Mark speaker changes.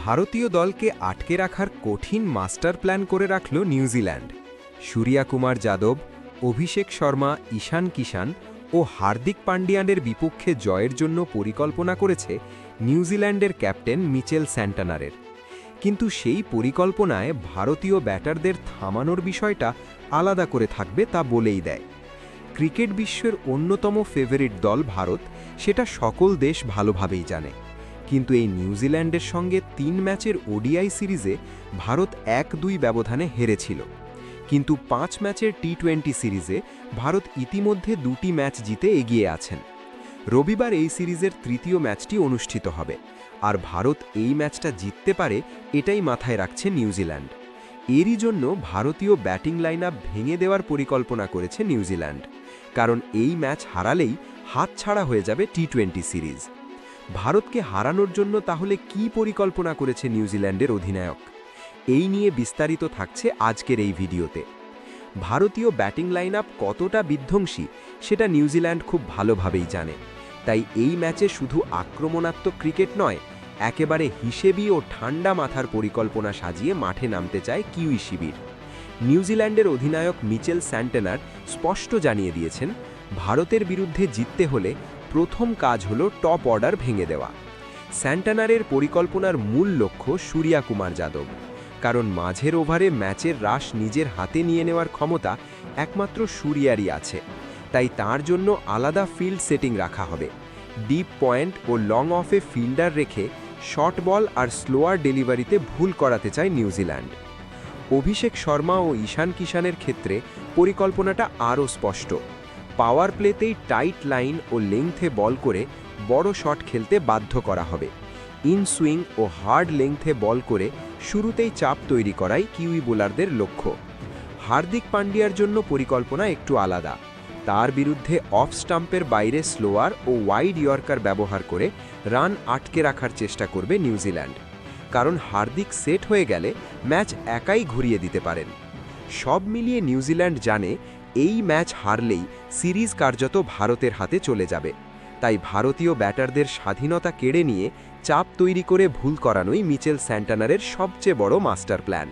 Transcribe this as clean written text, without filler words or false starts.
Speaker 1: ভারতীয় দলকে আটকে রাখার কঠিন মাস্টার প্ল্যান করে রাখল নিউজিল্যান্ড। সূর্যা কুমার যাদব, অভিষেক শর্মা, ঈশান কিষান ও হার্দিক পান্ডিয়ানের বিপক্ষে জয়ের জন্য পরিকল্পনা করেছে নিউজিল্যান্ডের ক্যাপ্টেন মিচেল স্যান্টানারের। কিন্তু সেই পরিকল্পনায় ভারতীয় ব্যাটারদের থামানোর বিষয়টা আলাদা করে থাকবে তা বলেই দেয়। ক্রিকেট বিশ্বের অন্যতম ফেভারিট দল ভারত, সেটা সকল দেশ ভালোভাবেই জানে। কিন্তু এই নিউজিল্যান্ডের সঙ্গে ৩ ম্যাচের ওডিআই সিরিজে ভারত ১-২ ব্যবধানে হেরেছিল। কিন্তু ৫ ম্যাচের টি-20 সিরিজে ভারত ইতিমধ্যে ২টি ম্যাচ জিতে এগিয়ে আছেন। রবিবার এই সিরিজের তৃতীয় ম্যাচটি অনুষ্ঠিত হবে, আর ভারত এই ম্যাচটা জিততে পারে এটাই মাথায় রাখছে নিউজিল্যান্ড। এরই জন্য ভারতীয় ব্যাটিং লাইনআপ ভেঙে দেওয়ার পরিকল্পনা করেছে নিউজিল্যান্ড, কারণ এই ম্যাচ হারালেই হাতছাড়া হয়ে যাবে টি-20 সিরিজ। ভারতকে হারানোর জন্য তাহলে কি পরিকল্পনা করেছে নিউজিল্যান্ডের অধিনায়ক? এই নিয়ে বিস্তারিত থাকছে আজকের এই ভিডিওতে। ভারতীয় ব্যাটিং লাইনআপ কতটা বিধ্বংসী সেটা নিউজিল্যান্ড খুব ভালোভাবেই জানে। তাই এই ম্যাচে শুধু আক্রমণাত্মক ক্রিকেট নয়, একেবারে হিসেবি ও ঠান্ডা মাথার পরিকল্পনা সাজিয়ে মাঠে নামতে চায় কিউই শিবির। নিউজিল্যান্ডের অধিনায়ক মিচেল স্যান্টানার স্পষ্ট জানিয়ে দিয়েছেন, ভারতের বিরুদ্ধে জিততে হলে প্রথম কাজ হলো টপ অর্ডার ভেঙে দেওয়া। স্যান্টানারের পরিকল্পনার মূল লক্ষ্য সূর্যা কুমার যাদব, কারণ মাঝের ওভারে ম্যাচের রাশ নিজের হাতে নিয়ে নেওয়ার ক্ষমতা একমাত্র সূর্যারই আছে। তাই তার জন্য আলাদা ফিল্ড সেটিং রাখা হবে। ডিপ পয়েন্ট ও লং অফে ফিল্ডার রেখে শর্ট বল আর স্লোয়ার ডেলিভারিতে ভুল করাতে চায় নিউজিল্যান্ড। অভিষেক শর্মা ও ঈশান কিষানের ক্ষেত্রে পরিকল্পনাটা আরও স্পষ্ট। পাওয়ার প্লেতেই টাইট লাইন ও লেংথে বল করে বড় শট খেলতে বাধ্য করা হবে। ইন সুইং ও হার্ড লেংথে বল করে শুরুতেই চাপ তৈরি করাই কিউই বোলারদের লক্ষ্য। হার্দিক পান্ডিয়ার জন্য পরিকল্পনা একটু আলাদা। তার বিরুদ্ধে অফ স্টাম্পের বাইরে স্লোয়ার ও ওয়াইড ইয়র্কার ব্যবহার করে রান আটকে রাখার চেষ্টা করবে নিউজিল্যান্ড, কারণ হার্দিক সেট হয়ে গেলে ম্যাচ একাই ঘুরিয়ে দিতে পারেন। সব মিলিয়ে নিউজিল্যান্ড জানে এই ম্যাচ হারলেই সিরিজ কার্যত ভারতের হাতে চলে যাবে। তাই ভারতীয় ব্যাটারদের স্বাধীনতা কেড়ে নিয়ে চাপ তৈরি করে ভুল করানোই মিচেল স্যান্টানারের সবচেয়ে বড় মাস্টার প্ল্যান।